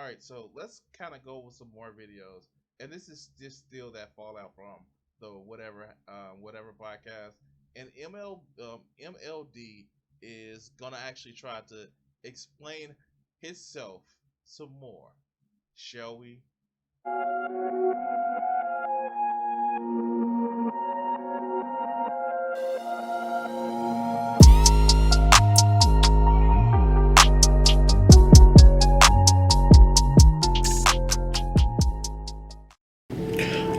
right, so let's kind of go with some more videos, and this is just still that fallout from the whatever podcast. And MLD is gonna actually try to explain himself some more. Shall we?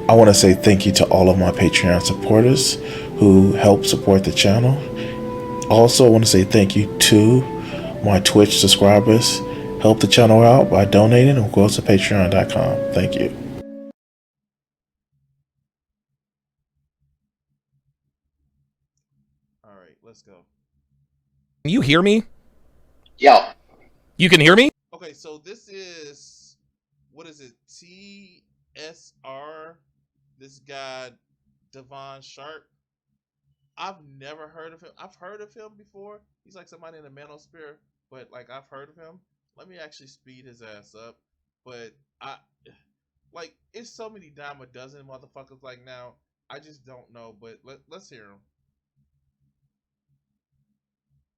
I want to say thank you to all of my Patreon supporters who help support the channel. Also, I want to say thank you to my Twitch subscribers. Help the channel out by donating or go to patreon.com. Thank you. All right, let's go. Can you hear me? Yeah. You can hear me? Okay, so this is what is it? TSR. This guy Devon Sharp. I've never heard of him. I've heard of him before. He's like somebody in the manosphere, but like I've heard of him. Let me actually speed his ass up. But I like it's so many dime a dozen motherfuckers like now. I just don't know. But let's hear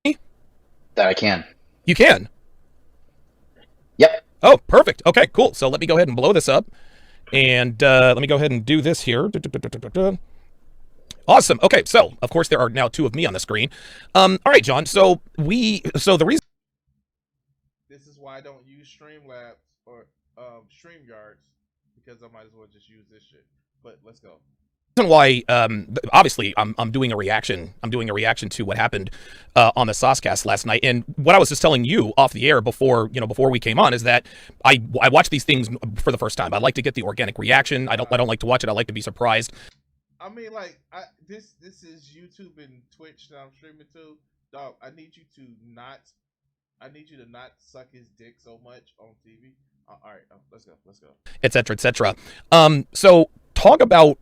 him. That I can. You can. Yep. Oh, perfect. Okay, cool. So let me go ahead and blow this up. And let me go ahead and do this here. Awesome. Okay, so of course there are now two of me on the screen. All right, John. So the reason this is why I don't use Streamlabs or StreamYards because I might as well just use this shit. But let's go. Why obviously I'm doing a reaction to what happened on the Saucecast last night, and what I was just telling you off the air before we came on is that I watch these things for the first time. I like to get the organic reaction. I don't like to watch it. I like to be surprised. I mean, like this is YouTube and Twitch that I'm streaming to. Dog, I need you to not suck his dick so much on TV. All right, let's go, etc. etc. So talk about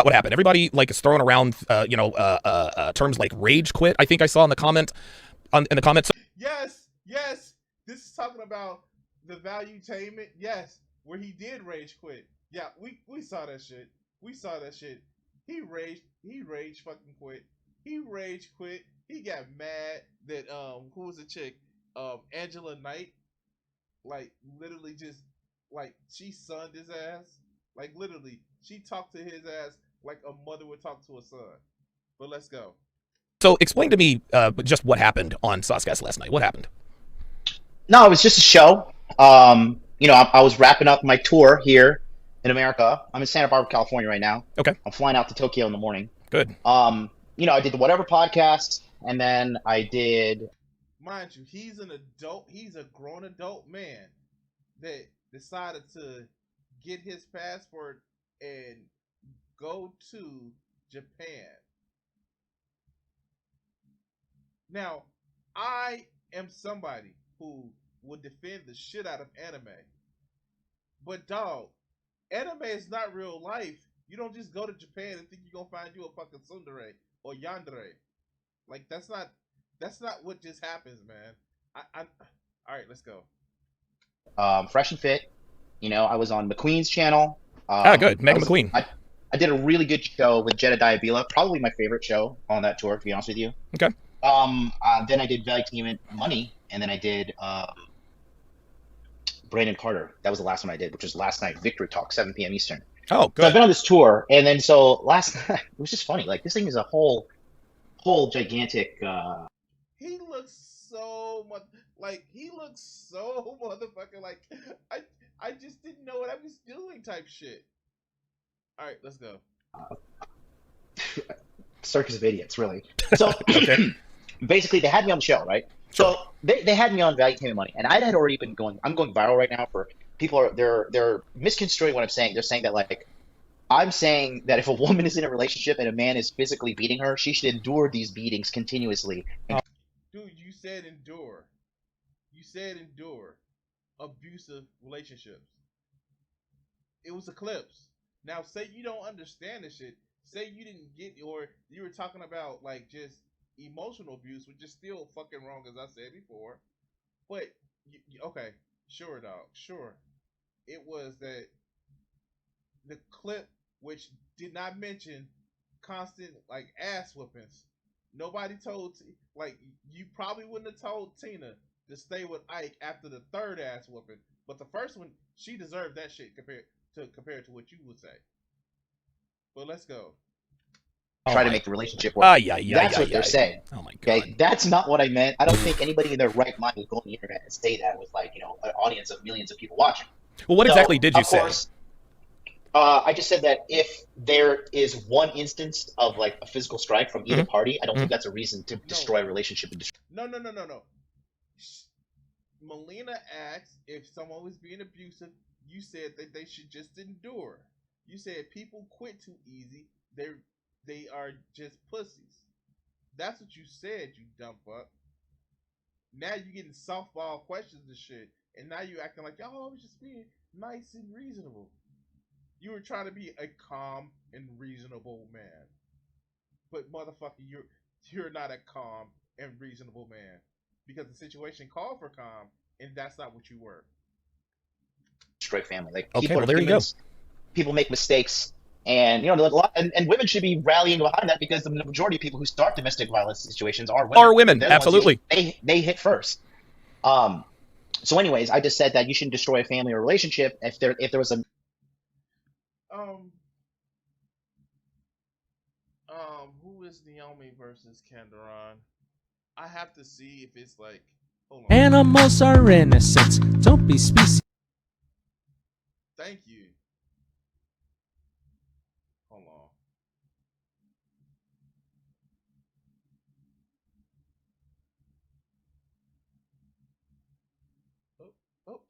what happened. Everybody like is throwing around terms like rage quit. I think I saw in the comments. Yes. This is talking about the valuetainment. Yes, where he did rage quit. Yeah, we saw that shit. He rage fucking quit. He rage quit. He got mad that who was the chick? Angela Knight. Like literally just like she sunned his ass. Like literally, she talked to his ass like a mother would talk to a son. But let's go. So explain to me just what happened on Saucecast last night. What happened? No, it was just a show. I was wrapping up my tour here in America. I'm in Santa Barbara, California right now. Okay. I'm flying out to Tokyo in the morning. Good. I did the Whatever podcast, and then I did. Mind you, he's an adult. He's a grown adult man that decided to get his passport and go to Japan. Now, I am somebody who would defend the shit out of anime. But dog, anime is not real life. You don't just go to Japan and think you're gonna find you a fucking tsundere or yandere. Like that's not what just happens, man. All right, let's go. Fresh and Fit. I was on McQueen's channel. Good. Megan McQueen. I did a really good show with Jedediah Bila, probably my favorite show on that tour, to be honest with you. Okay. Then I did Valuetainment Money, and then I did Brandon Carter. That was the last one I did, which was last night, Victory Talk, 7 p.m. Eastern. Oh, good. So I've been on this tour, and then so last night, it was just funny. Like, this thing is a whole gigantic... He looks so much like motherfucking like I just didn't know what I was doing type shit. All right, let's go. Circus of idiots, really. So Okay. basically, they had me on the show, right? Sure. So they had me on Valuetainment Money, and I had already been going. I'm going viral right now for people. They're misconstruing what I'm saying. They're saying that like I'm saying that if a woman is in a relationship and a man is physically beating her, she should endure these beatings continuously. Dude, you said endure. You said endure abusive relationships. It was Eclipse. Now, say you don't understand this shit. Say you didn't get, or you were talking about like just emotional abuse, which is still fucking wrong, as I said before. But okay, Sure, dog. Sure. It was that the clip, which did not mention constant like ass whoopings. Nobody told like you probably wouldn't have told Tina to stay with Ike after the third ass whooping, but the first one she deserved that shit compared to what you would say. But let's go. Try to make the relationship work. That's what they're saying. Oh my god. Okay, that's not what I meant. I don't think anybody in their right mind would go on the internet and say that with like an audience of millions of people watching. Well, what exactly did you say? Of course, I just said that if there is one instance of like a physical strike from either party, I don't think that's a reason to destroy a relationship. No. Melina asked if someone was being abusive. You said that they should just endure. You said people quit too easy. They are just pussies. That's what you said, you dumb fuck. Now you're getting softball questions and shit, and now you're acting like, oh, I was just being nice and reasonable. You were trying to be a calm and reasonable man, but motherfucker, you're not a calm and reasonable man because the situation called for calm, and that's not what you were. Destroy family. Like okay, people well, there humans, you go. People make mistakes. And a lot, and women should be rallying behind that because the majority of people who start domestic violence situations are women. Absolutely. They hit first. So, anyways, I just said that you shouldn't destroy a family or relationship if there was a. Who is Naomi versus Kenderon? I have to see if it's like. Hold on. Animals are innocent. Don't be species. Thank you. Hold on.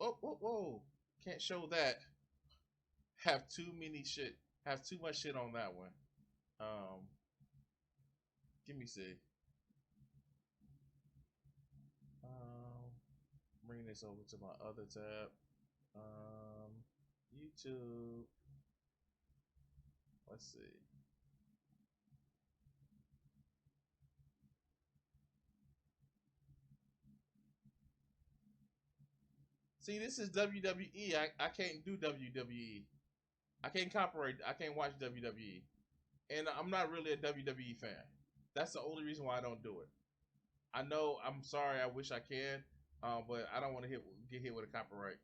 Oh. Can't show that. Have too much shit on that one. Give me a sec. Bring this over to my other tab. YouTube. Let's see. See, this is WWE. I can't do WWE. I can't copyright. I can't watch WWE. And I'm not really a WWE fan. That's the only reason why I don't do it. I know. I'm sorry. I wish I can, but I don't want to get hit with a copyright.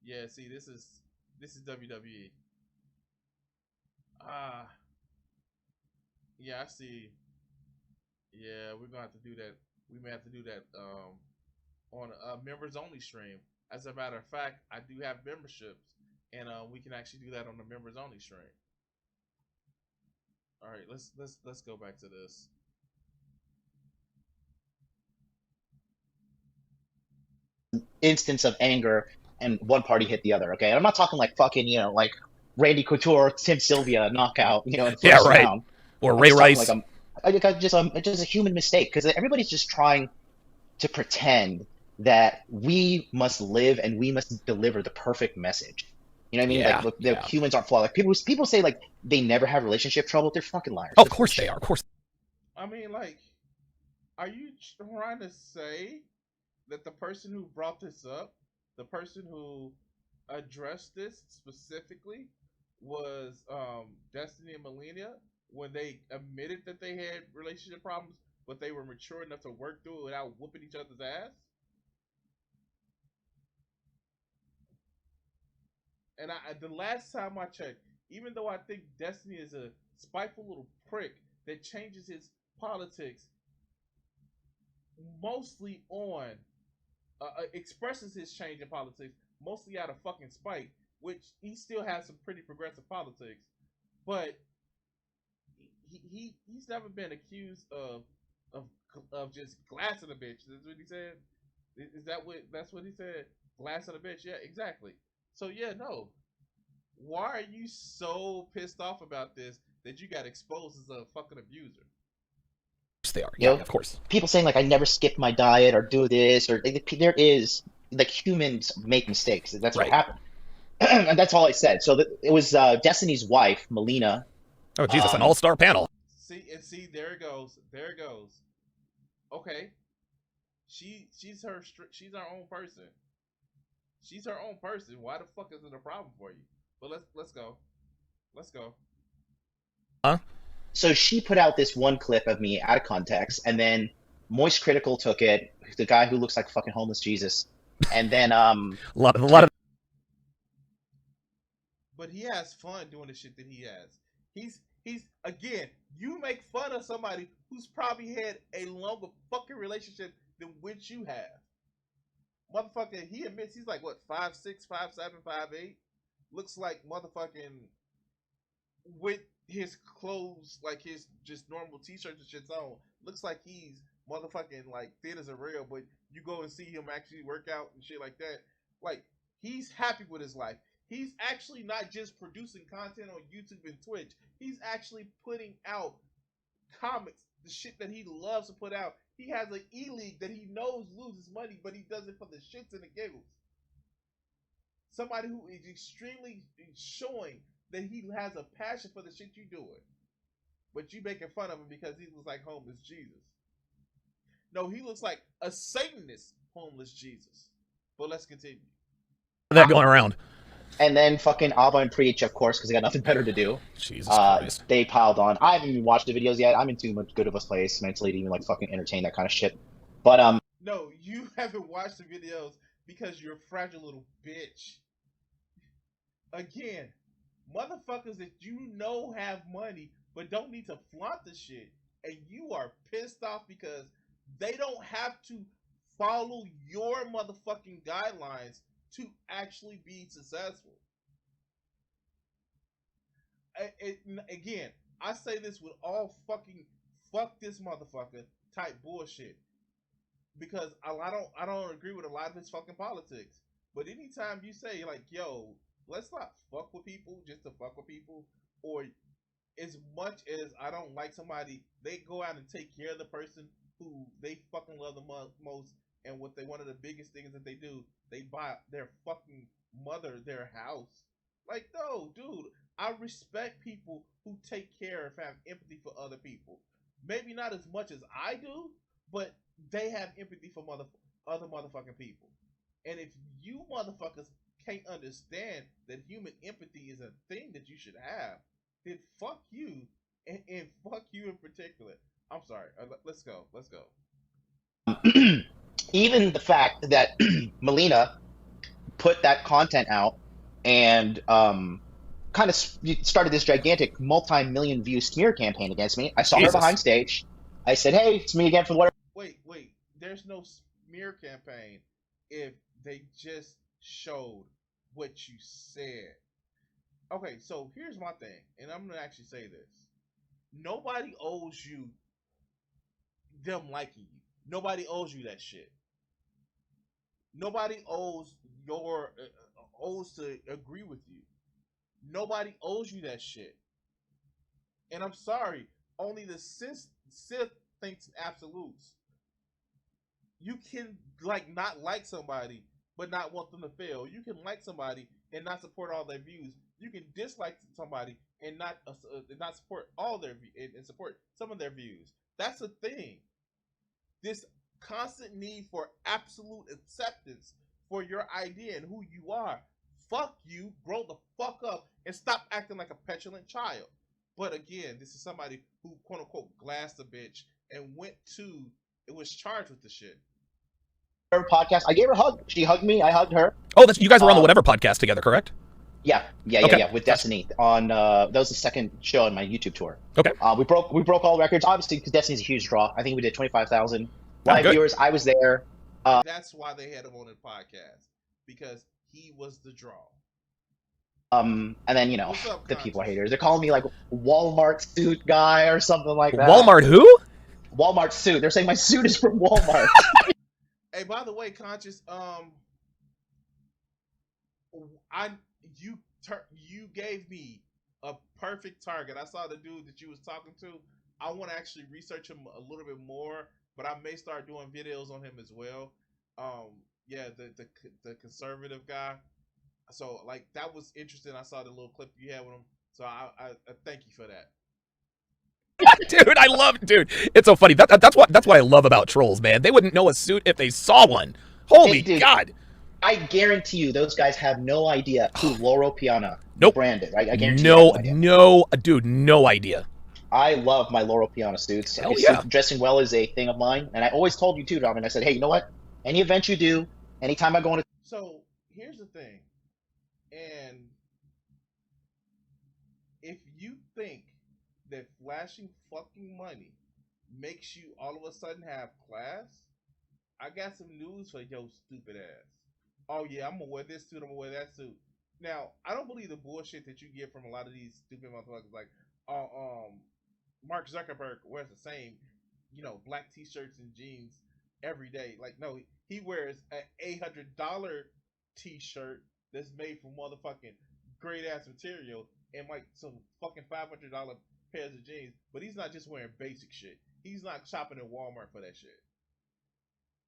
Yeah. See, this is WWE. Yeah. I see. Yeah, we're gonna have to do that. We may have to do that on a members only stream. As a matter of fact, I do have memberships, and we can actually do that on the members only stream. All right, let's go back to this. Instance of anger and one party hit the other. Okay, and I'm not talking like fucking like Randy Couture, Tim Sylvia knockout. In the first round. Or Ray Rice. Just a human mistake because everybody's just trying to pretend that we must live and we must deliver the perfect message. You know what I mean? Yeah, like the humans aren't flawed. Like people say like they never have relationship trouble. They're fucking liars. Oh, of course they are. Of course. I mean, like, are you trying to say that the person who brought this up, the person who addressed this specifically, was Destiny and Melina when they admitted that they had relationship problems, but they were mature enough to work through it without whooping each other's ass? And the last time I checked, even though I think Destiny is a spiteful little prick that changes his politics mostly on, expresses his change in politics mostly out of fucking spite, which he still has some pretty progressive politics, but he's never been accused of just glassing a bitch. Is what he said? That's what he said? Glassing a bitch? Yeah, exactly. So yeah, no. Why are you so pissed off about this that you got exposed as a fucking abuser? They are. Yeah, of course. People saying like I never skip my diet or do this or there is like humans make mistakes. That's what happened. And that's all I said. So it was Destiny's wife, Melina. Oh Jesus, an all-star panel. See, there it goes. Okay. She's her own person. She's her own person. Why the fuck is it a problem for you? But let's go. Let's go. Huh? So she put out this one clip of me out of context, and then Moist Critical took it, the guy who looks like fucking homeless Jesus, and then a lot of. But he has fun doing the shit that he has. He's again. You make fun of somebody who's probably had a longer fucking relationship than which you have. Motherfucker, he admits he's like what 5'6", 5'7", 5'8". Looks like motherfucking with his clothes, like his just normal t-shirts and shit's on. Looks like he's motherfucking like thin as a rail, but you go and see him actually work out and shit like that. Like he's happy with his life. He's actually not just producing content on YouTube and Twitch. He's actually putting out comics, the shit that he loves to put out. He has an E-League that he knows loses money, but he does it for the shits and the giggles. Somebody who is extremely showing that he has a passion for the shit you doing. But you making fun of him because he looks like homeless Jesus. No, he looks like a Satanist homeless Jesus. But let's continue. That going around. And then fucking Ava and Preach, of course, because they got nothing better to do. Jesus Christ. They piled on. I haven't even watched the videos yet. I'm in too much good of a place mentally to even like fucking entertain that kind of shit. But no, you haven't watched the videos because you're a fragile little bitch. Again, motherfuckers that you know have money but don't need to flaunt the shit, and you are pissed off because they don't have to follow your motherfucking guidelines to actually be successful. Again, I say this with all fucking fuck this motherfucker type bullshit because I don't agree with a lot of his fucking politics. But anytime you say like, yo, let's not fuck with people just to fuck with people, or as much as I don't like somebody, they go out and take care of the person who they fucking love the most, and what one of the biggest things that they do, they buy their fucking mother their house. Like, no, dude, I respect people who take care and have empathy for other people. Maybe not as much as I do, but they have empathy for other motherfucking people. And if you motherfuckers can't understand that human empathy is a thing that you should have, then fuck you, and fuck you in particular. I'm sorry. Let's go. Let's go. even the fact that Melina put that content out and kind of started this gigantic multi-million view smear campaign against me. I saw her behind stage. I said, "Hey, it's me again from whatever." Wait. There's no smear campaign if they just showed what you said. Okay, so here's my thing, and I'm gonna actually say this: nobody owes you them liking you. Nobody owes you that shit. Nobody owes owes to agree with you. Nobody owes you that shit. And I'm sorry, only the Sith thinks in absolutes. You can like not like somebody but not want them to fail. You can like somebody and not support all their views. You can dislike somebody and not support all their and support some of their views. That's a thing. This constant need for absolute acceptance for your idea and who you are. Fuck you, grow the fuck up and stop acting like a petulant child. But again, this is somebody who quote unquote glassed a bitch and was charged with the shit. Podcast. I gave her a hug. She hugged me. I hugged her. Oh, you guys were on the Whatever podcast together, correct? Yeah, with Destiny on that was the second show on my YouTube tour. Okay. We broke all records, obviously, because Destiny's a huge draw. I think we did 25,000 live viewers. I was there. That's why they had him on the podcast, because he was the draw. And then the people are haters. They're calling me like Walmart suit guy or something like that. Walmart who? Walmart suit. They're saying my suit is from Walmart. Hey, by the way, Conscious, you gave me a perfect target. I saw the dude that you was talking to. I want to actually research him a little bit more, but I may start doing videos on him as well. The conservative guy. So like that was interesting. I saw the little clip you had with him. So I thank you for that. Dude, I love, dude. It's so funny. That's what I love about trolls, man. They wouldn't know a suit if they saw one. Holy Dude, God. I guarantee you, those guys have no idea who Loro Piana Nope. branded. I guarantee you they have no idea. No, dude, no idea. I love my Loro Piana suits. Hell yeah. Dressing well is a thing of mine, and I always told you too, Dom. And I said, hey, you know what? Any event you do, anytime I go on a So here's the thing, and if you think that flashing fucking money makes you all of a sudden have class, I got some news for your stupid ass. Oh yeah, I'm gonna wear this suit, I'm gonna wear that suit. Now, I don't believe the bullshit that you get from a lot of these stupid motherfuckers like, Mark Zuckerberg wears the same, black t-shirts and jeans every day. Like, no, he wears an $800 t-shirt that's made from motherfucking great ass material and like some fucking $500 pairs of jeans. But he's not just wearing basic shit. He's not shopping at Walmart for that shit.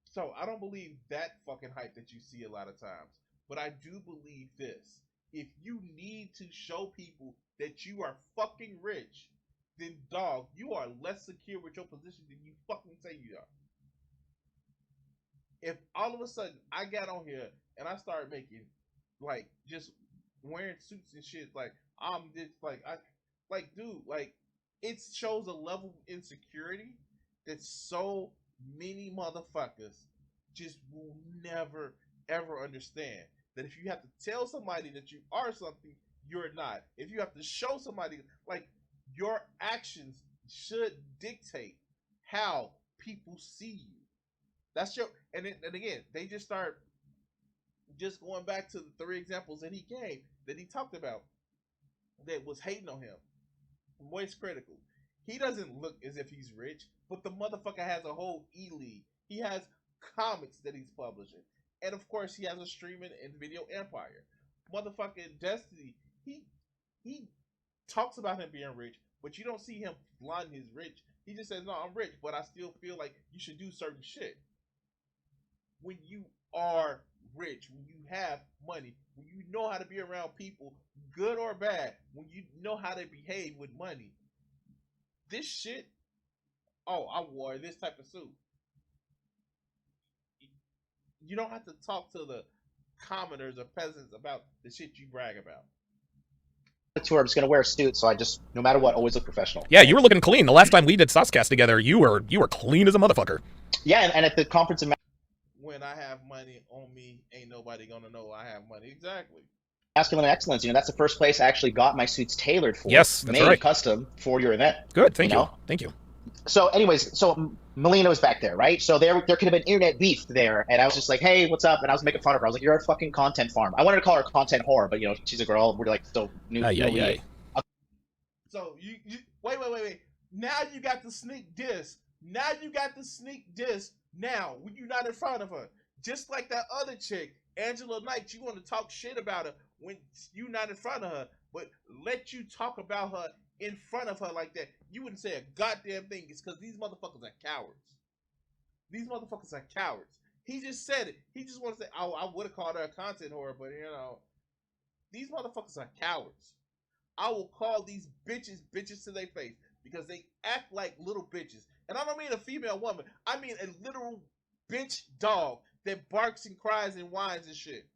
So I don't believe that fucking hype that you see a lot of times. But I do believe this. If you need to show people that you are fucking rich, then dog, you are less secure with your position than you fucking say you are. If all of a sudden I got on here and I started making like just wearing suits and shit, like I'm just dude, it shows a level of insecurity that so many motherfuckers just will never ever understand. That if you have to tell somebody that you are something, you're not. If you have to show somebody, like, your actions should dictate how people see you. That's your, and again, they just start just going back to the 3 examples that he gave, that he talked about, that was hating on him. Moist Critical. He doesn't look as if he's rich, but the motherfucker has a whole E-League. He has comics that he's publishing. And of course, he has a streaming and video empire. Motherfucking Destiny, he talks about him being rich, but you don't see him flaunting his rich. He just says, no, I'm rich, but I still feel like you should do certain shit. When you are rich, when you have money, when you know how to be around people, good or bad, when you know how to behave with money, this shit, oh, I wore this type of suit. You don't have to talk to the commoners or peasants about the shit you brag about. tour, I'm just gonna wear a suit, so I just, no matter what, always look professional. Yeah, you were looking clean. The last time we did Saucecast together, you were clean as a motherfucker. Yeah, and at the conference in when I have money on me, ain't nobody gonna know I have money. Exactly. Masculine Excellence, that's the first place I actually got my suits tailored for. Yes, that's made right. Custom for your event. Good, thank you. Thank you. So anyways, so Melina was back there, right? So there could have been internet beef there, and I was just like, hey, what's up? And I was making fun of her. I was like, you're a fucking content farm. I wanted to call her a content whore, but she's a girl. We're like so new. So you wait. Now you got the sneak diss. Now when you're not in front of her. Just like that other chick, Angela Knight, you want to talk shit about her when you're not in front of her, but let you talk about her in front of her like that, you wouldn't say a goddamn thing. It's because these motherfuckers are cowards. He just said it. He just wants to say, oh, I would have called her a content whore, but these motherfuckers are cowards. I will call these bitches to their face because they act like little bitches. And I don't mean a female woman. I mean a literal bitch dog that barks and cries and whines and shit.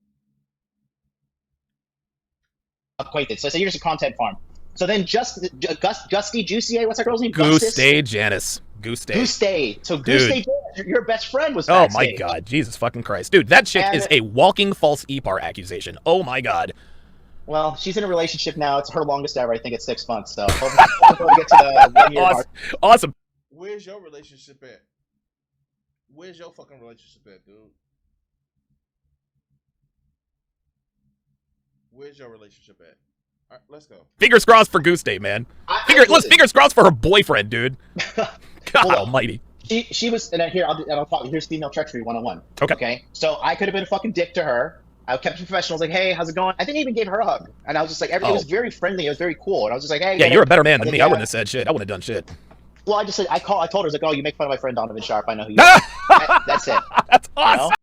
Acquainted. So you're just a content farm. So then Gusty Juicy, what's that girl's name? Goose Day Janice. Goose Day. So Goose Day, your best friend was backstage. Oh my god, Jesus fucking Christ. Dude, that chick is a walking false EPAR accusation. Oh my god. Well, she's in a relationship now. It's her longest ever. I think it's 6 months. So hopefully we get to the 1 year mark. Awesome. Where's your relationship at? Where's your fucking relationship at, dude? Where's your relationship at? All right, let's go. Fingers crossed for Goose Day, man. Fingers crossed for her boyfriend, dude. God almighty. She was, and I'll talk. Here's female treachery 101. Okay. So I could have been a fucking dick to her. I kept it professional. I was like, hey, how's it going? I think I even gave her a hug. And I was just like, it was very friendly. It was very cool. And I was just like, hey. Yeah, you're a better man than me. I wouldn't have said shit. I wouldn't have done shit. Well, I just said, I told her, I was like, oh, you make fun of my friend Donovan Sharp. I know who you are. That's it. That's awesome.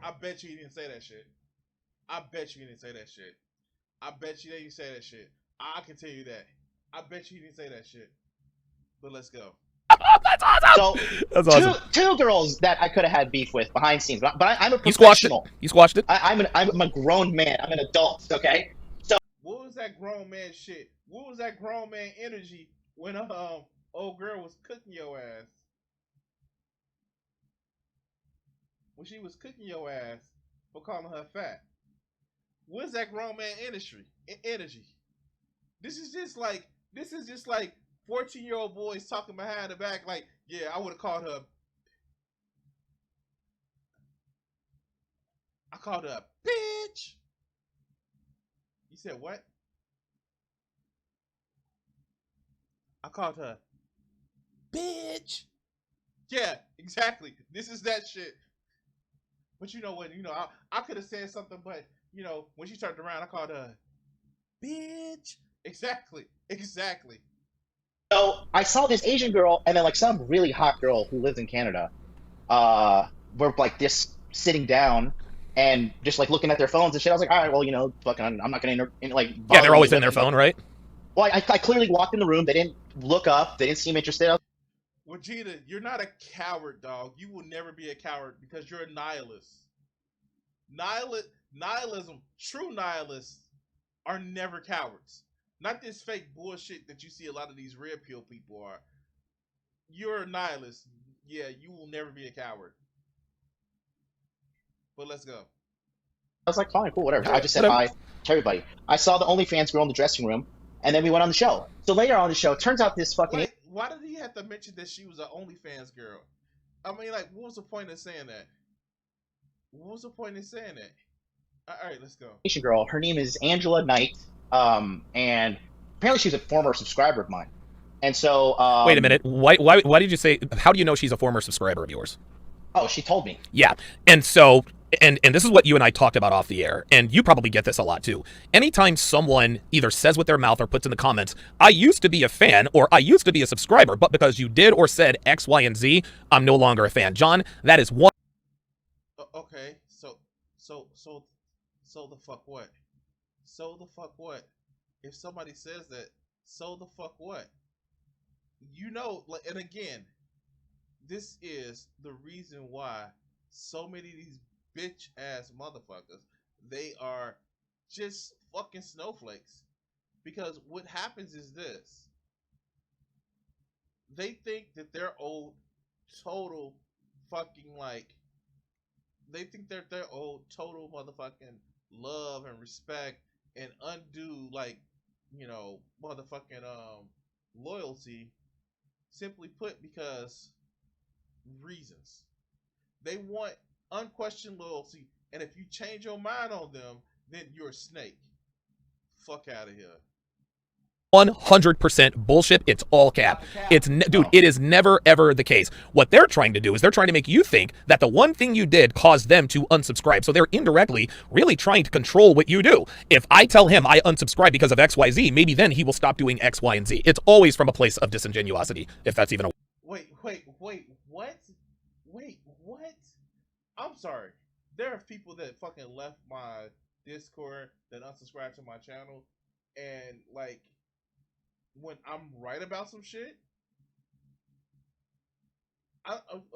I bet you he didn't say that shit. I bet you they didn't say that shit. I can tell you that. I bet you he didn't say that shit. But let's go. That's awesome. So That's awesome. two girls that I could have had beef with behind scenes, but I'm a You squashed it. professional. You squashed it. I'm a grown man. I'm an adult. Okay. So What was that grown man shit? What was that grown man energy when old girl was cooking your ass? When she was cooking your ass for calling her fat. What's that grown man energy? This is just like 14-year-old boys talking behind the back like, yeah, I would have called her. I called her a bitch. You said what? I called her bitch. Yeah, exactly. This is that shit. But you know what? I could have said something, but when she turned around, I called her bitch. Exactly. so I saw this Asian girl and then like some really hot girl who lives in Canada. Were like this sitting down and just like looking at their phones and shit. I was like, all right, well, fucking, I'm not gonna like. Yeah, they're always me in their phone, right? Well, I clearly walked in the room. They didn't look up. They didn't seem interested. Vegeta, you're not a coward, dog. You will never be a coward because you're a nihilist. Nihilism, true nihilists are never cowards. Not this fake bullshit that you see a lot of these red pill people are. You're a nihilist. Yeah, you will never be a coward. But let's go. I was like, fine, cool, whatever. I just said hi to everybody. I saw the OnlyFans girl in the dressing room, and then we went on the show. So later on the show, it turns out this fucking. Wait, why did he have to mention that she was an OnlyFans girl? I mean, like, what was the point of saying that? All right, let's go. Asian girl. Her name is Angela Knight, and apparently she's a former subscriber of mine. And so, wait a minute. Why did you say? How do you know she's a former subscriber of yours? Oh, she told me. Yeah, and so. And this is what you and I talked about off the air, and you probably get this a lot too. Anytime someone either says with their mouth or puts in the comments, I used to be a fan or I used to be a subscriber, but because you did or said X, Y, and Z, I'm no longer a fan. John, that is one. Okay, so the fuck what? So the fuck what? If somebody says that, so the fuck what? And again, this is the reason why so many of these bitch ass motherfuckers, they are just fucking snowflakes. Because what happens is this. They think that they're old total fucking they think they're their old total motherfucking love and respect and undue motherfucking loyalty, simply put, because reasons. They want unquestioned loyalty, and if you change your mind on them, then you're a snake. Fuck out of here. 100% bullshit. It's all cap. Dude, it is never ever the case. What they're trying to do is they're trying to make you think that the one thing you did caused them to unsubscribe. So they're indirectly really trying to control what you do. If I tell him I unsubscribe because of XYZ, maybe then he will stop doing X, Y, and Z. It's always from a place of disingenuosity, if that's even a. Wait, what? I'm sorry. There are people that fucking left my Discord that unsubscribed to my channel, and when I'm right about some shit,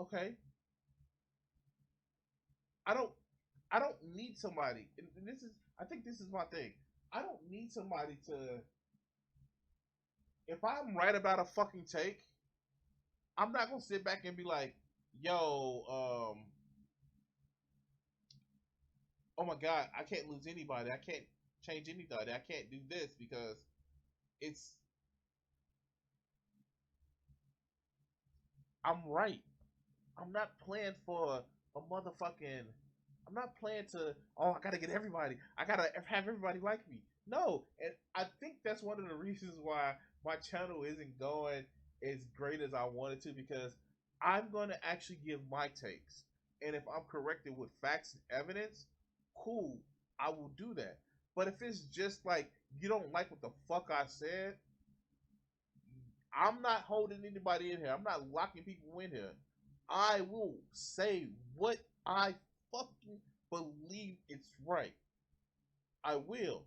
okay. I don't need somebody. And I think this is my thing. I don't need somebody to. If I'm right about a fucking take, I'm not gonna sit back and be like, yo, oh my god, I can't lose anybody. I can't change anybody. I can't do this because I'm right. I'm not playing for a motherfucking. I'm not playing to. Oh, I gotta get everybody. I gotta have everybody like me. No, and I think that's one of the reasons why my channel isn't going as great as I wanted to, because I'm gonna actually give my takes, and if I'm corrected with facts and evidence, cool, I will do that. But if it's just like you don't like what the fuck I said, I'm not holding anybody in here. I'm not locking people in here. I will say what I fucking believe it's right. I will.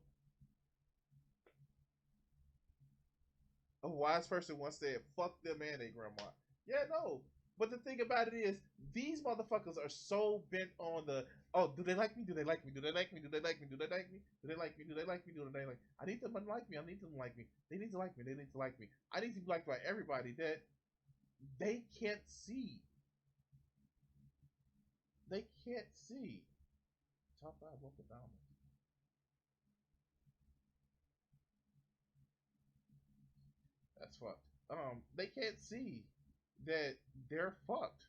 a wise person once said, "Fuck them and their grandma." Yeah, no. But the thing about it is, these motherfuckers are so bent on the, oh, do they like me? Do they like me? Do they like me? Do they like me? Do they like me? Do they like me? Do they like me? Do they like me? I need them to like me. I need them to like me. They need to like me. They need to like me. I need to be liked by everybody that they can't see. They can't see. Top 5 local dominance. That's fucked. They can't see that they're fucked.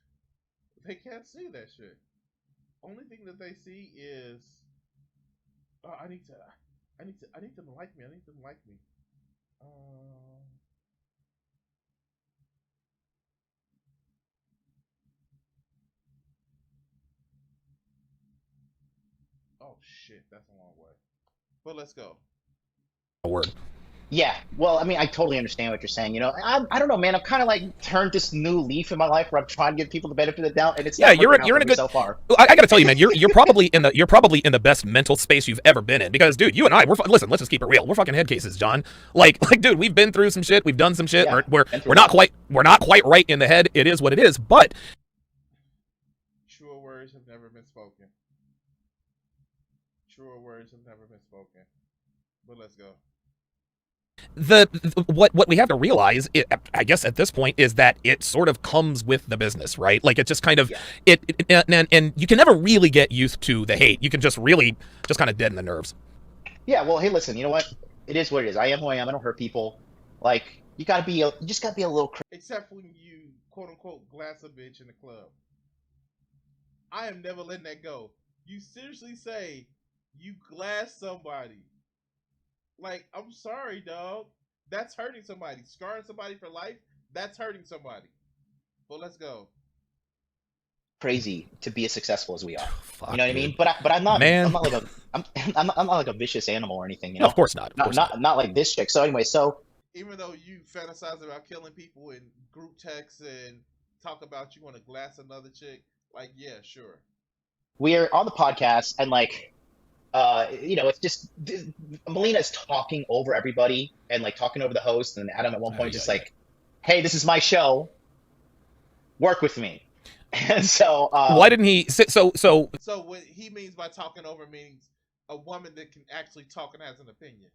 They can't see that shit. Only thing that they see is, oh, I need them to like me. I need them to like me. Oh shit, that's a long way. But let's go. A word. Yeah, well, I mean, I totally understand what you're saying. You know, I don't know, man. I've kind of like turned this new leaf in my life where I'm trying to give people the benefit of the doubt, and it's not you're working out in for a me good. so far. I gotta tell you, man, you're probably in the best mental space you've ever been in, because, dude, you and I, listen, let's just keep it real. We're fucking head cases, John. Like, dude, we've been through some shit. We've done some shit. Yeah, we're been through we're a not lot. quite right in the head. It is what it is. But Truer words have never been spoken. Truer words have never been spoken. But let's go. What we have to realize, I guess at this point, is that it sort of comes with the business, right? Like, it just kind of Yeah. and you can never really get used to the hate. You can just really just kind of deaden the nerves. Yeah, well, hey, listen, you know what? It is what it is. I am who I am. I don't hurt people. Like, you just gotta be a little crazy. Except when you quote unquote glass a bitch in the club. I am never letting that go. You seriously say you glass somebody. Like, I'm sorry, dog. That's hurting somebody. Scarring somebody for life, that's hurting somebody. But let's go. Crazy to be as successful as we are. Fuck, You know what I dude. mean? But I'm not. Man. I'm not like a. I'm not like a vicious animal or anything. You No, know? of course not. Of course not. Not like this chick. So anyway, so Even though you fantasize about killing people in group texts and talk about you want to glass another chick, like, yeah, sure. we're on the podcast and like, you know, it's just Melina's talking over everybody and like talking over the host, and Adam at one point just like, "Hey, this is my show. Work with me." And so why didn't he? So what he means by talking over means a woman that can actually talk and has an opinion.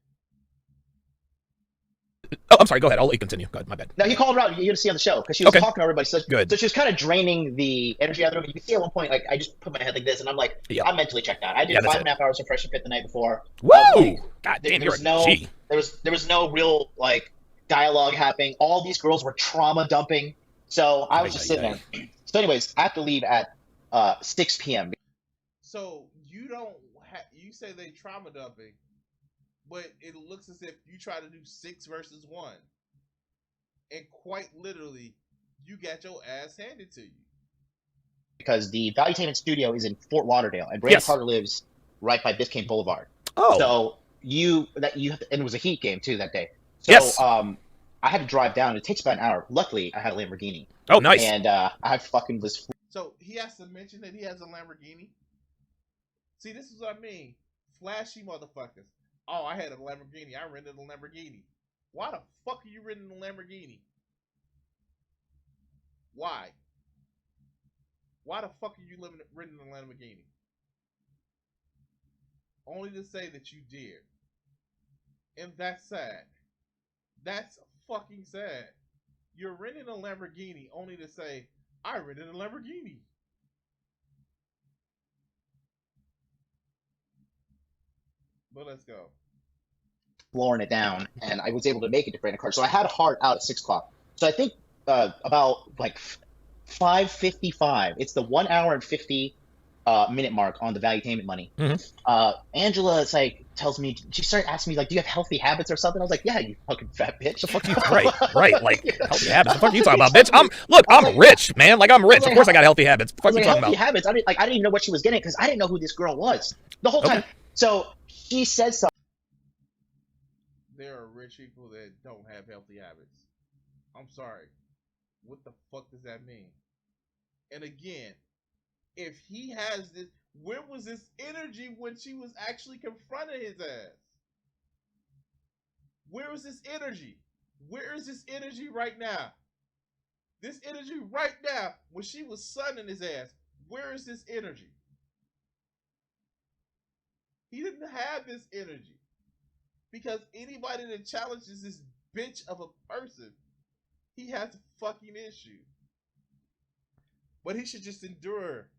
oh, I'm sorry. Go ahead. I'll let you continue. Go ahead. My bad. No, he called her out. You're gonna see on the show because she was Okay. talking to everybody. So, Good. so she was kind of draining the energy out of the room. You can see at one point, like I just put my head like this, and I'm like, Yeah. I'm mentally checked out. I did Yeah, that's 5.5 hours of Fresh Fit the night before. Woo! Like, God there damn, you're was a no, G. there was no real like dialogue happening. All these girls were trauma dumping. So I was just sitting there. So, anyways, I have to leave at 6 p.m. So you don't you say they trauma dumping, but it looks as if you try to do 6 versus 1. And quite literally, you got your ass handed to you. because the Valuetainment studio is in Fort Lauderdale, and Brandon Yes. Carter lives right by Biscayne Boulevard. Oh. So you have to, and it was a Heat game too that day. So Yes. I had to drive down. It takes about an hour. Luckily, I had a Lamborghini, Oh, nice. and I fucking was. So he has to mention that he has a Lamborghini. See, this is what I mean. Flashy motherfuckers. Oh, I had a Lamborghini. I rented a Lamborghini. Why the fuck are you renting a Lamborghini? Why? Why the fuck are you renting a Lamborghini? Only to say that you did. And that's sad. That's fucking sad. You're renting a Lamborghini only to say, I rented a Lamborghini. But let's go. Flooring it down, and I was able to make it to Brandon Carter. So I had a heart out at 6 o'clock. So I think about like 5:55. It's the 1 hour and 50 minute mark on the Valuetainment money. Angela is like tells me, she started asking me like, do you have healthy habits or something? I was like, yeah, you fucking fat bitch. The fuck you right, like healthy habits. The fuck you talking about, bitch? I'm rich, man. Like, I'm rich. Of course I got healthy habits. The fuck you talking healthy about? habits. I didn't even know what she was getting because I didn't know who this girl was the whole time. So she said something. There are rich people that don't have healthy habits. I'm sorry. What the fuck does that mean? And again, if he has this, where was this energy when she was actually confronting his ass? Where was this energy? Where is this energy right now? This energy right now, when she was sunning his ass, where is this energy? He didn't have this energy. Because anybody that challenges this bitch of a person, he has a fucking issue. But he should just endure.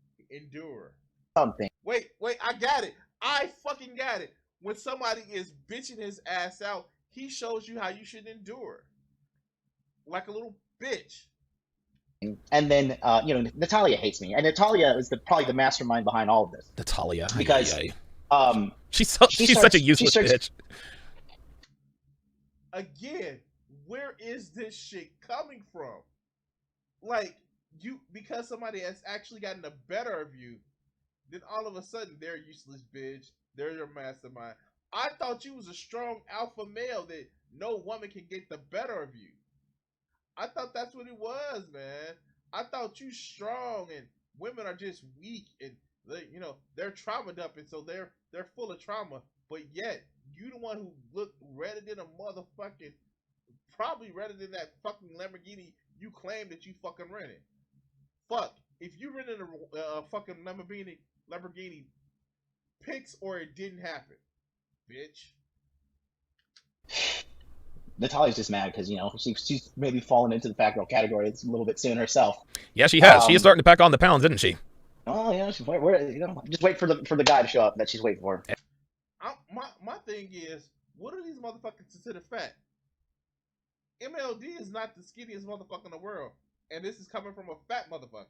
Something. Wait, I got it. I fucking got it. When somebody is bitching his ass out, he shows you how you should endure. Like a little bitch. And then, Natalia hates me. And Natalia is probably the mastermind behind all of this. Natalia. Because she's such a useless bitch. Again, where is this shit coming from? Like, because somebody has actually gotten the better of you, then all of a sudden they're a useless bitch. They're your mastermind. I thought you was a strong alpha male that no woman can get the better of you. I thought that's what it was, man. I thought you strong and women are just weak and they're trauma dumping, so they're full of trauma. But yet you the one who looked redder than a motherfucking, probably redder than that fucking Lamborghini you claim that you fucking rented. Fuck, if you rented a fucking Lamborghini, pics or it didn't happen, bitch. Natalia's just mad because she's maybe fallen into the fat girl category a little bit soon herself. Yeah, she has. She is starting to pack on the pounds, isn't she? Oh yeah, just wait for the guy to show up that she's waiting for. My thing is, what do these motherfuckers consider fat? MLD is not the skinniest motherfucker in the world, and this is coming from a fat motherfucker.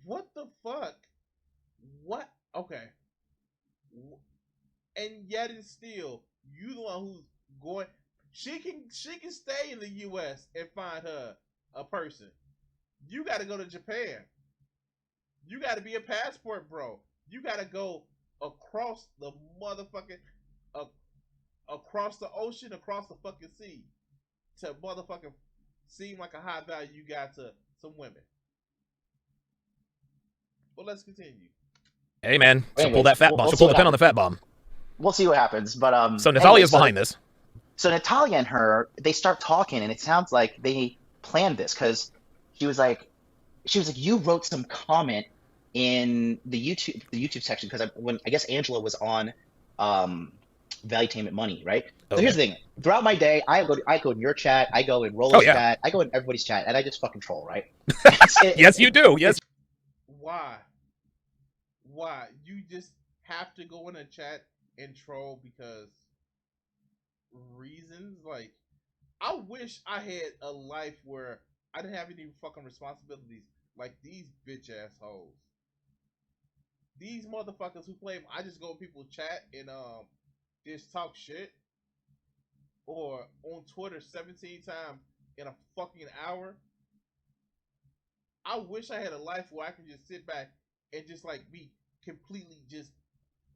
What the fuck? What? Okay. And yet and still, you the one who's going. She can stay in the U.S. and find her a person. You got to go to Japan. You got to be a passport bro. You got to go across the motherfucking, across the ocean, across the fucking sea, to motherfucking seem like a high value you got to some women. Well, let's continue. Hey man, she'll pull that fat bomb. She'll pull the pin on the fat bomb. We'll see what happens. But so Natalia's behind this. So Natalia and her, they start talking, and it sounds like they planned this because she was like, you wrote some comment in the YouTube section because I guess Angela was on Valuetainment Money, right? Okay. So here's the thing: throughout my day, I go in your chat, I go in Rollo's chat, I go in everybody's chat, and I just fucking troll, right? Yes, you do. Yes. Why? You just have to go in a chat and troll because reasons? Like, I wish I had a life where I didn't have any fucking responsibilities like these bitch assholes. These motherfuckers who claim I just go in people's chat and just talk shit, or on Twitter 17 times in a fucking hour. I wish I had a life where I could just sit back and just like be completely just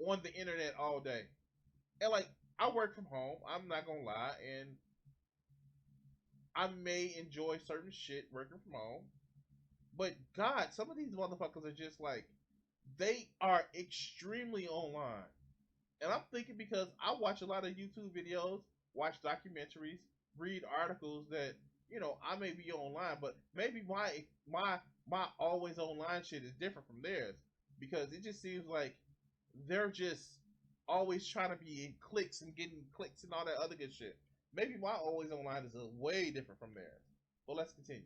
on the internet all day. And like, I work from home, I'm not gonna lie, and I may enjoy certain shit working from home. But God, some of these motherfuckers are just like, they are extremely online. And I'm thinking because I watch a lot of YouTube videos, watch documentaries, read articles that, I may be online, but maybe my always online shit is different from theirs. Because it just seems like they're just always trying to be in clicks and getting clicks and all that other good shit. Maybe my always online is way different from theirs. Well, let's continue.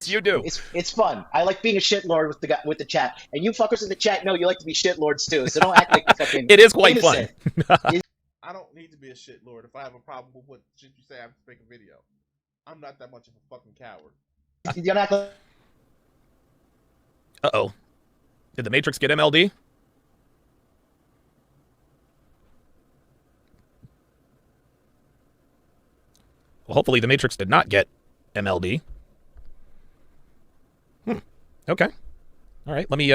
You do. It's fun. I like being a shitlord with the chat, and you fuckers in the chat know you like to be shitlords too. So don't act like you're fucking. It is quite fun. I don't need to be a shitlord. If I have a problem with what shit you say, I have to make a video. I'm not that much of a fucking coward. You're not. Uh-oh. Did the Matrix get MLD? Well, hopefully the Matrix did not get MLD. Okay. All right, let me,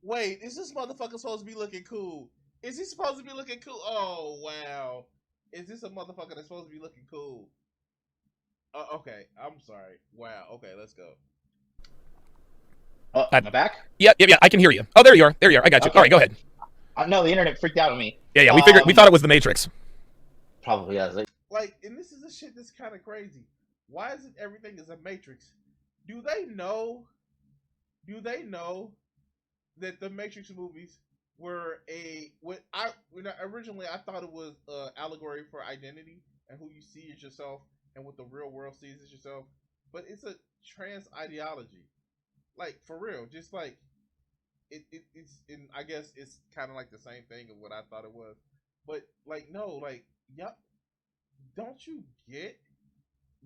Wait, is this motherfucker supposed to be looking cool? Is he supposed to be looking cool? Oh, wow. Is this a motherfucker that's supposed to be looking cool? Okay, I'm sorry. Wow, okay, let's go. Am I back? Yeah, I can hear you. Oh, there you are. I got you. Okay. All right, go ahead. No, the internet freaked out on me. Yeah, we figured, we thought it was the Matrix. Probably, yeah. like, and this is the shit that's kind of crazy. Why isn't everything is a matrix? Do they know? Do they know that the Matrix movies were originally I thought it was allegory for identity and who you see as yourself and what the real world sees as yourself, but it's a trans ideology, like for real. Just like it's in, I guess it's kind of like the same thing of what I thought it was, but like no, like yep, don't you get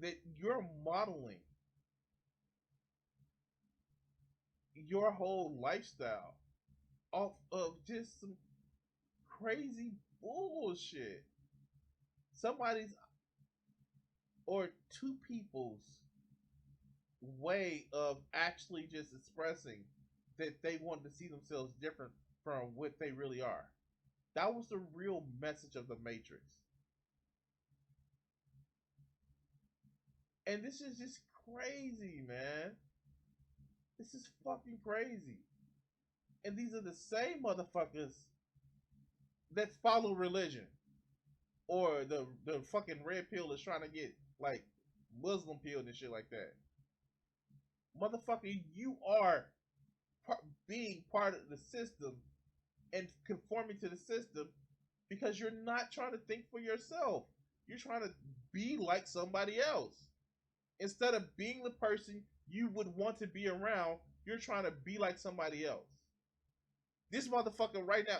that you're modeling your whole lifestyle off of just some crazy bullshit. Somebody's or two people's way of actually just expressing that they want to see themselves different from what they really are. That was the real message of the Matrix. And this is just crazy, man. This is fucking crazy. And these are the same motherfuckers that follow religion. Or the fucking red pill is trying to get like Muslim pill and shit like that. Motherfucker, you are being part of the system and conforming to the system because you're not trying to think for yourself. You're trying to be like somebody else. Instead of being the person you would want to be around, you're trying to be like somebody else. This motherfucker right now,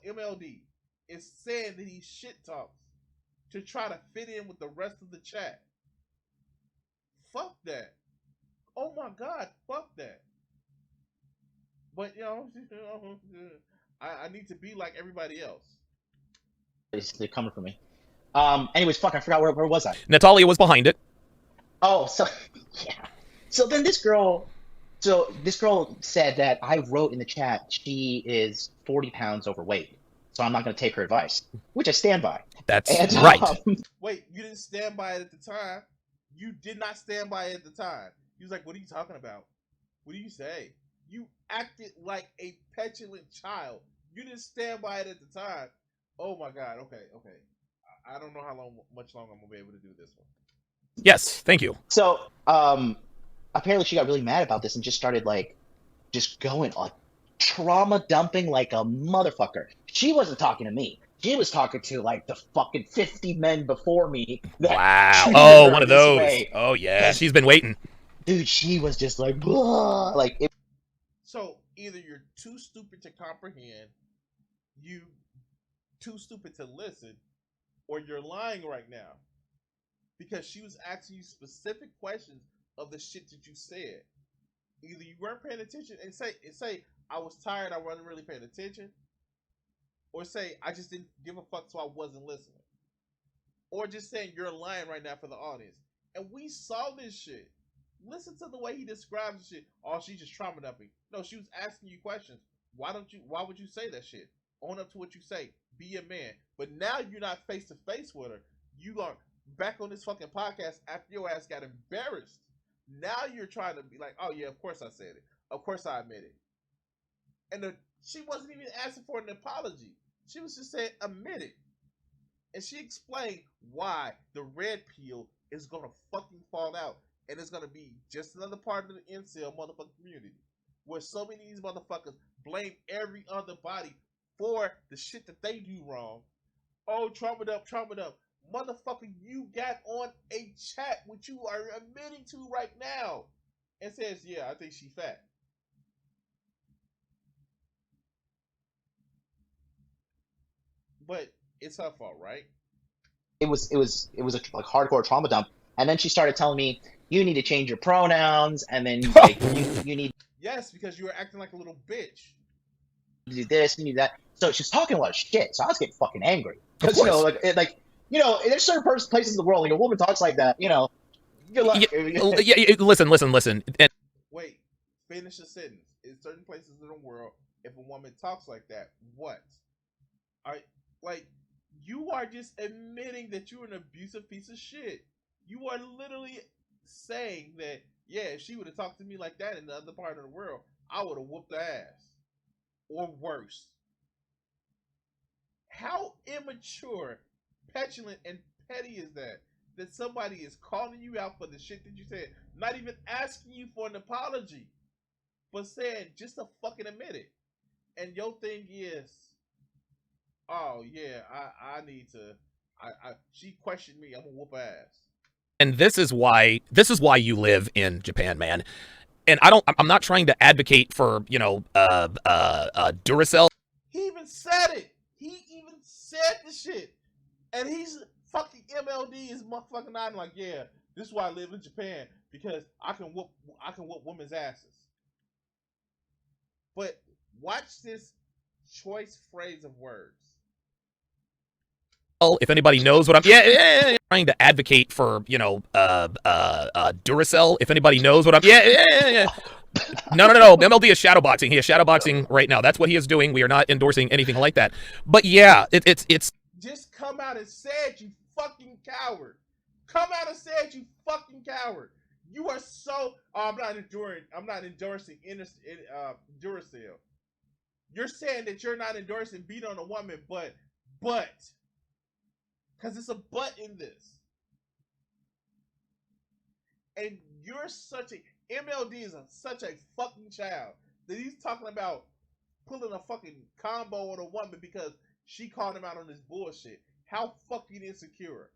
MLD, is saying that he shit talks to try to fit in with the rest of the chat. Fuck that. Oh my God, fuck that. But I need to be like everybody else. They're coming for me. Anyways, fuck, I forgot where was I? Natalia was behind it. Oh, so yeah. So then this girl said that I wrote in the chat she is 40 pounds overweight, so I'm not going to take her advice, which I stand by. That's right. Wait, you didn't stand by it at the time. You did not stand by it at the time. He was like, "What are you talking about? What do you say?" You acted like a petulant child. You didn't stand by it at the time. Oh my God. Okay. I don't know much longer I'm gonna be able to do this one. Yes, thank you. So, apparently she got really mad about this and just started just going on trauma dumping like a motherfucker. She wasn't talking to me. She was talking to like the fucking 50 men before me. Wow. Oh, one of those. Way. Oh yeah, she's been waiting. Dude, she was just like, blah. So either you're too stupid to comprehend, you too stupid to listen, or you're lying right now. Because she was asking you specific questions of the shit that you said. Either you weren't paying attention and say I was tired, I wasn't really paying attention, or say I just didn't give a fuck, so I wasn't listening, or just saying you're lying right now for the audience. And we saw this shit. Listen to the way he describes the shit. Oh, she's just trauma dumping. No, she was asking you questions. Why would you say that shit? Own up to what you say. Be a man. But now you're not face to face with her. You are back on this fucking podcast after your ass got embarrassed. Now you're trying to be like, oh yeah, of course I said it. Of course I admit it. And she wasn't even asking for an apology. She was just saying, admit it. And she explained why the red pill is going to fucking fall out. And it's going to be just another part of the incel motherfucking community. Where so many of these motherfuckers blame every other body for the shit that they do wrong. Oh, trauma up. Motherfucker, you got on a chat which you are admitting to right now. And says, yeah, I think she fat. But it's her fault, right? It was a like hardcore trauma dump. And then she started telling me, you need to change your pronouns, and then like you need. Yes, because you were acting like a little bitch. You do this, you need that. So she's talking a lot of shit. So I was getting fucking angry because there's certain places in the world, like a woman talks like that, Good luck. Listen. Wait, finish the sentence. In certain places in the world, if a woman talks like that, what? You are just admitting that you're an abusive piece of shit. You are literally saying that, yeah, if she would have talked to me like that in the other part of the world, I would have whooped her ass. Or worse. How immature, petulant, and petty is that? That somebody is calling you out for the shit that you said, not even asking you for an apology, but saying just to fucking admit it. And your thing is, oh yeah, I need to. She questioned me. I'm gonna whoop her ass. And this is why you live in Japan, man. And I'm not trying to advocate for, Duracell. He even said it. He even said the shit. And he's fucking MLD is motherfucking not like, yeah, this is why I live in Japan, because I can whoop women's asses. But watch this choice phrase of words. If anybody knows what I'm trying to advocate for, Duracell. If anybody knows what I'm No. MLD is shadowboxing. He is shadowboxing right now. That's what he is doing. We are not endorsing anything like that. But yeah, it's just come out and say it, you fucking coward. Come out and say it, you fucking coward. You are so. I'm not endorsing Duracell. You're saying that you're not endorsing beat on a woman, but, because it's a but in this, and you're such a MLD is such a fucking child that he's talking about pulling a fucking combo on a woman because she called him out on this bullshit. How fucking insecure.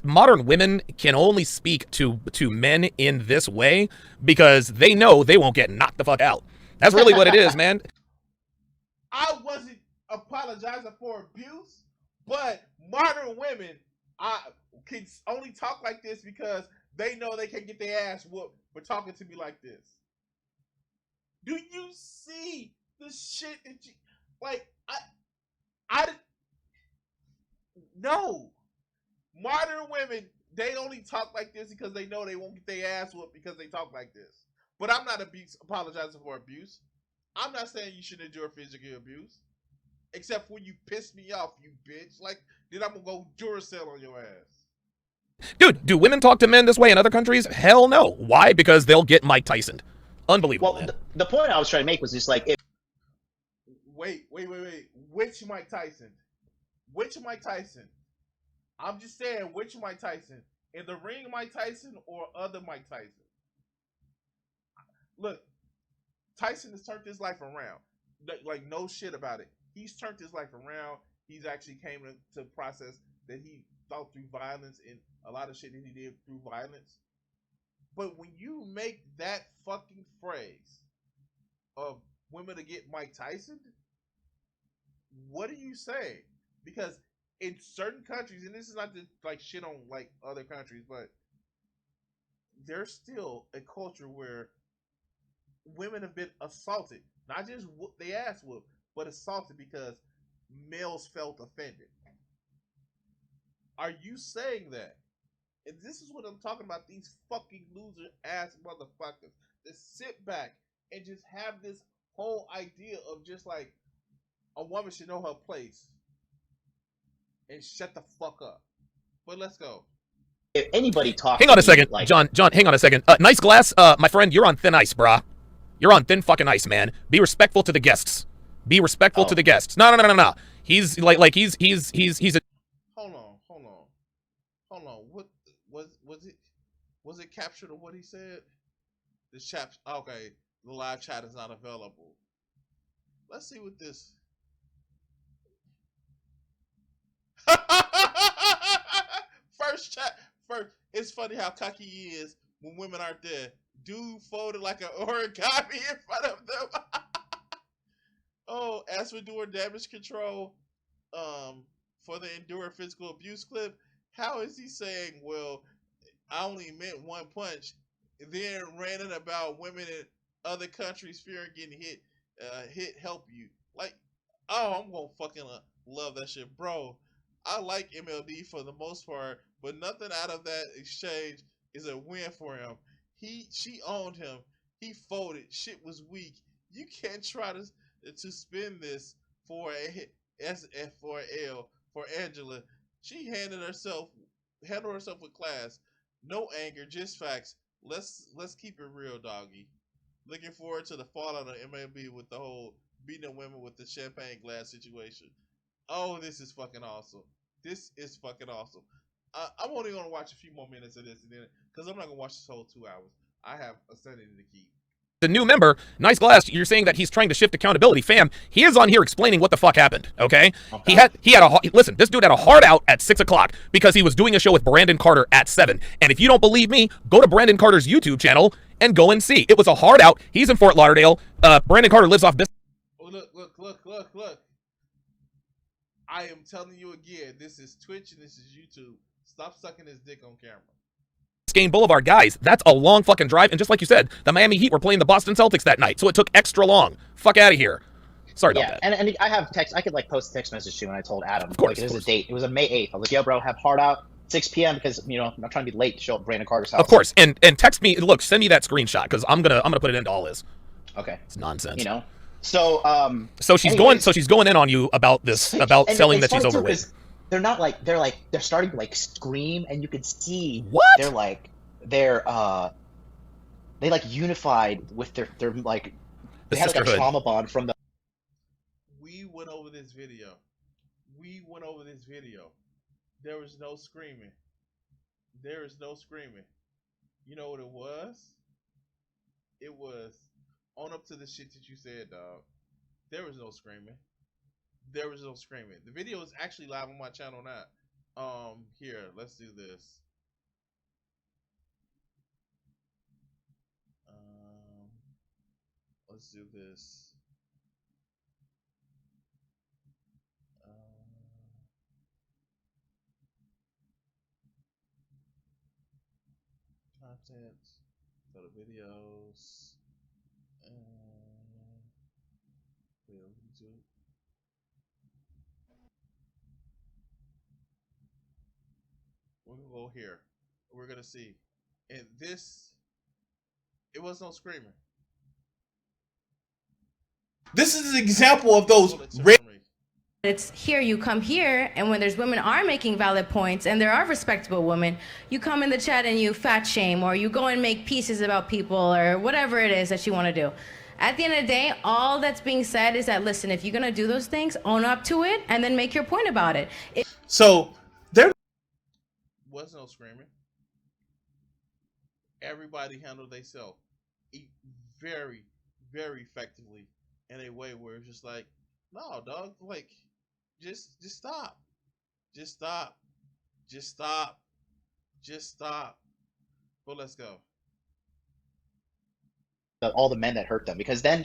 Modern women can only speak to men in this way because they know they won't get knocked the fuck out. That's really what it is, man. I wasn't apologizing for abuse, but modern women can only talk like this because they know they can get their ass whooped for talking to me like this. Do you see the shit that you like? No. Modern women, they only talk like this because they know they won't get their ass whooped because they talk like this. But I'm not apologizing for abuse. I'm not saying you should endure physical abuse. Except when you piss me off, you bitch. Like, then I'm gonna go Duracell on your ass. Dude, do women talk to men this way in other countries? Hell no. Why? Because they'll get Mike Tyson. Unbelievable. Well, the point I was trying to make was just like, Wait. Which Mike Tyson? Which Mike Tyson? I'm just saying, which Mike Tyson? In the ring Mike Tyson or other Mike Tyson? Look, Tyson has turned his life around. Like, no shit about it. He's turned his life around. He's actually came to process that he thought through violence and a lot of shit that he did through violence. But when you make that fucking phrase of women to get Mike Tyson, what are you saying? Because in certain countries, and this is not to like shit on like other countries, but there's still a culture where women have been assaulted, not just they ass whooped, but assaulted because males felt offended. Are you saying that? And this is what I'm talking about, these fucking loser ass motherfuckers that sit back and just have this whole idea of just like a woman should know her place and shut the fuck up. But let's go. If anybody talks, hang on a second, like, John. Hang on a second. Nice glass, my friend. You're on thin ice, brah. You're on thin fucking ice, man. Be respectful to the guests. Be respectful to the guests. No. He's like he's a. Hold on. What was it captured of what he said? The chat. Okay, the live chat is not available. Let's see what this. First. It's funny how cocky he is when women aren't there. Dude folded like an origami in front of them. Oh, as for doing damage control, for the endure physical abuse clip, how is he saying, well, I only meant one punch, then ranting about women in other countries fearing getting hit help you? Like, oh, I'm gonna fucking love that shit, bro. I like MLD for the most part, but nothing out of that exchange is a win for him. She owned him. He folded. Shit was weak. You can't try to spin this for for L for Angela. She handled herself with class. No anger, just facts. Let's keep it real, doggy. Looking forward to the fallout of MLB with the whole beating women with the champagne glass situation. Oh, this is fucking awesome. This is fucking awesome. I'm only gonna watch a few more minutes of this, and then because I'm not gonna watch this whole 2 hours. I have a sanity to keep. The new member, Nice Glass, you're saying that he's trying to shift accountability. Fam, he is on here explaining what the fuck happened, okay? He had listen, this dude had a hard out at 6 o'clock because he was doing a show with Brandon Carter at 7. And if you don't believe me, go to Brandon Carter's YouTube channel and go and see. It was a hard out. He's in Fort Lauderdale. Brandon Carter lives off this. Oh, look. I am telling you again, this is Twitch and this is YouTube. Stop sucking his dick on camera. Biscayne Boulevard, guys, that's a long fucking drive. And just like you said, the Miami Heat were playing the Boston Celtics that night, so it took extra long. Fuck out of here. Sorry about that. And I have text. I could like post a text message to you, and I told Adam. Of course, like, it was a date. It was a May 8th. I was like, yo, bro, have hard out 6 p.m. because I'm not trying to be late to show up at Brandon Carter's house. Of course, and text me. Look, send me that screenshot because I'm gonna put it into all this. Okay. It's nonsense. So she's going in on you about this, about selling that she's overweight. They're not like they're starting to like scream, and you can see what they're they like unified with their like they had like a trauma bond from the. We went over this video. There was no screaming. You know what it was? It was on up to the shit that you said, dog. There was no screaming. The video is actually live on my channel now. Here, let's do this. Let's do this. Content. Go to videos. YouTube. We're gonna go here. We're gonna see. And this, it was no screaming. This is an example of those. It's here, you come here, and when there's women are making valid points and there are respectable women, you come in the chat and you fat shame, or you go and make pieces about people, or whatever it is that you want to do. At the end of the day, all that's being said is that, listen, if you're going to do those things, own up to it and then make your point about it. So there was no screaming. Everybody handled themselves very, very effectively in a way where it's just like, no, dog, like, just stop. Just stop. But let's go. All the men that hurt them, because then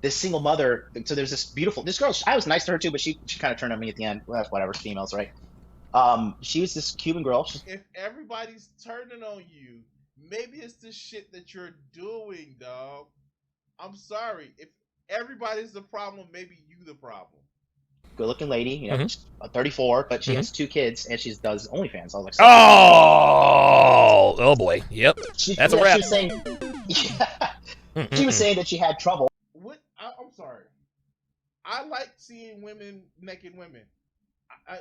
this single mother, so there's this girl, I was nice to her too, but she kind of turned on me at the end. Well, that's whatever, females, right? She was this Cuban girl. If everybody's turning on you, maybe it's the shit that you're doing, dog. I'm sorry. If everybody's the problem, maybe you the problem. Good looking lady, 34, but she has 2 kids and she does OnlyFans. I was like, oh boy, yep, that's a wrap. She was saying, she was saying that she had trouble. What? I'm sorry. I like seeing naked women. I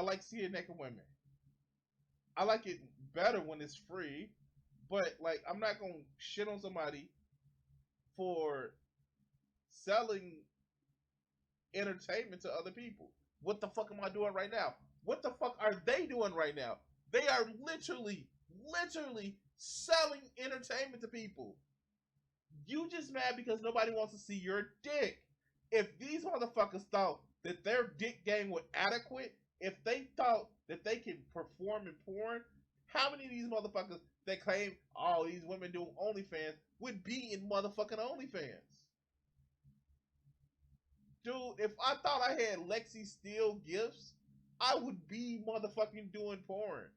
like seeing naked women. I like it better when it's free, but like I'm not gonna shit on somebody for selling entertainment to other people. What the fuck am I doing right now? What the fuck are they doing right now? They are literally selling entertainment to people. You just mad because nobody wants to see your dick. If these motherfuckers thought that their dick game was adequate, if they thought that they can perform in porn, how many of these motherfuckers that claim, oh, these women do OnlyFans would be in motherfucking OnlyFans? Dude, if I thought I had Lexi Steele gifts, I would be motherfucking doing porn.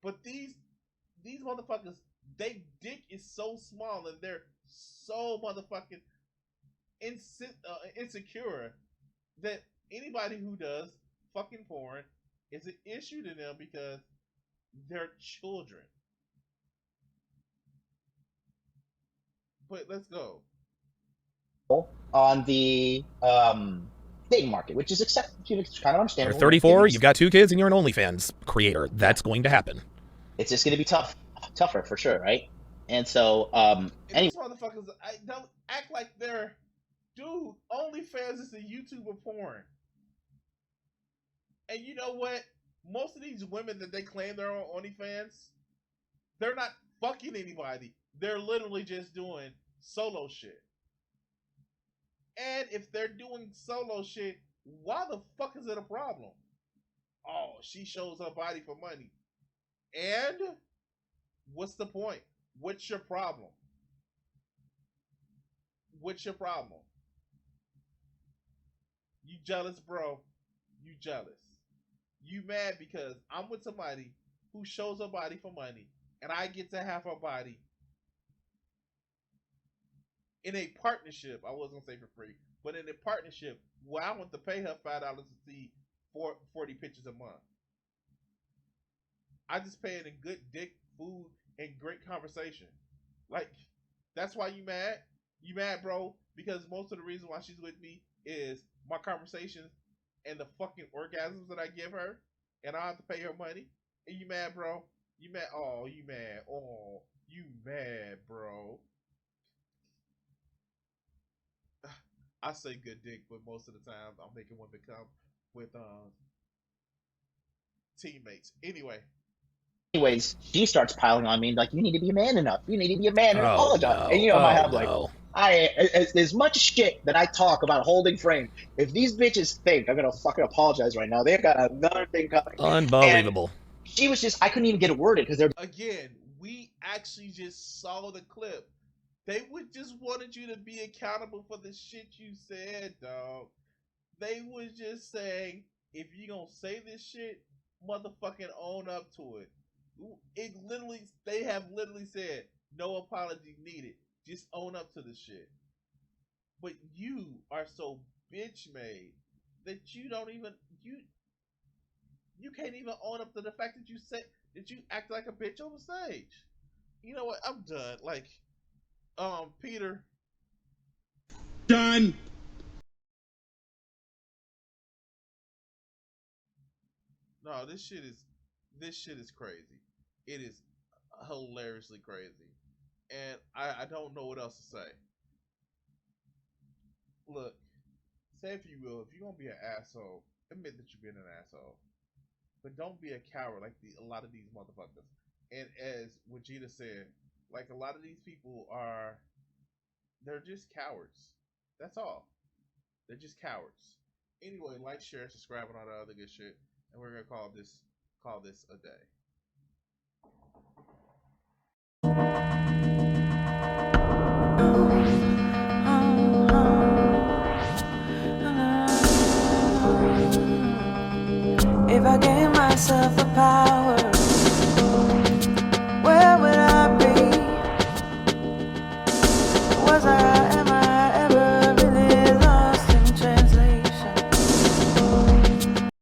But these motherfuckers, they dick is so small and they're so motherfucking insecure that anybody who does fucking porn is an issue to them because they're children. But let's go. On the dating market, which is accepted, kind of understandable. You're 34, you've got 2 kids, and you're an OnlyFans creator. That's going to happen. It's just going to be tougher for sure, right? And so, these motherfuckers, don't act like they're, dude. OnlyFans is a YouTuber porn. And you know what? Most of these women that they claim they're on OnlyFans, they're not fucking anybody. They're literally just doing solo shit. And if they're doing solo shit, why the fuck is it a problem? Oh, she shows her body for money. And what's the point? What's your problem? What's your problem? You jealous, bro? You jealous. You mad because I'm with somebody who shows her body for money and I get to have her body in a partnership. I wasn't gonna say for free, but in a partnership where I want to pay her $5 to see 40 pictures a month. I just pay it in good dick, food, and great conversation. Like, that's why you mad? You mad, bro? Because most of the reason why she's with me is my conversations and the fucking orgasms that I give her, and I have to pay her money. And you mad, bro? You mad? Oh, you mad? Oh, you mad, bro? I say good dick, but most of the time I'm making women come with teammates. Anyways, she starts piling on me like, you need to be a man enough. You need to be a man and Oh apologize. no. And you know, Oh I have like, no. as much shit that I talk about holding frame. If these bitches think I'm gonna fucking apologize right now, they've got another thing coming. And Unbelievable. she was just, I couldn't even get it worded because they're Again, we actually just saw the clip. They would just wanted you to be accountable for the shit you said, dog. They was just saying, if you gonna say this shit, motherfucking own up to it. They have literally said, no apology needed. Just own up to the shit. But you are so bitch made that you don't even you can't even own up to the fact that you said that you act like a bitch on the stage. You know what? I'm done. Like, Peter. Done. No, this shit is crazy. It is hilariously crazy, and I don't know what else to say. Look, say if you will, if you're gonna be an asshole, admit that you've been an asshole, but don't be a coward like a lot of these motherfuckers. And as Vegeta said, like a lot of these people are, they're just cowards. That's all. They're just cowards. Anyway, like, share, subscribe, and all that other good shit. And we're gonna call this a day.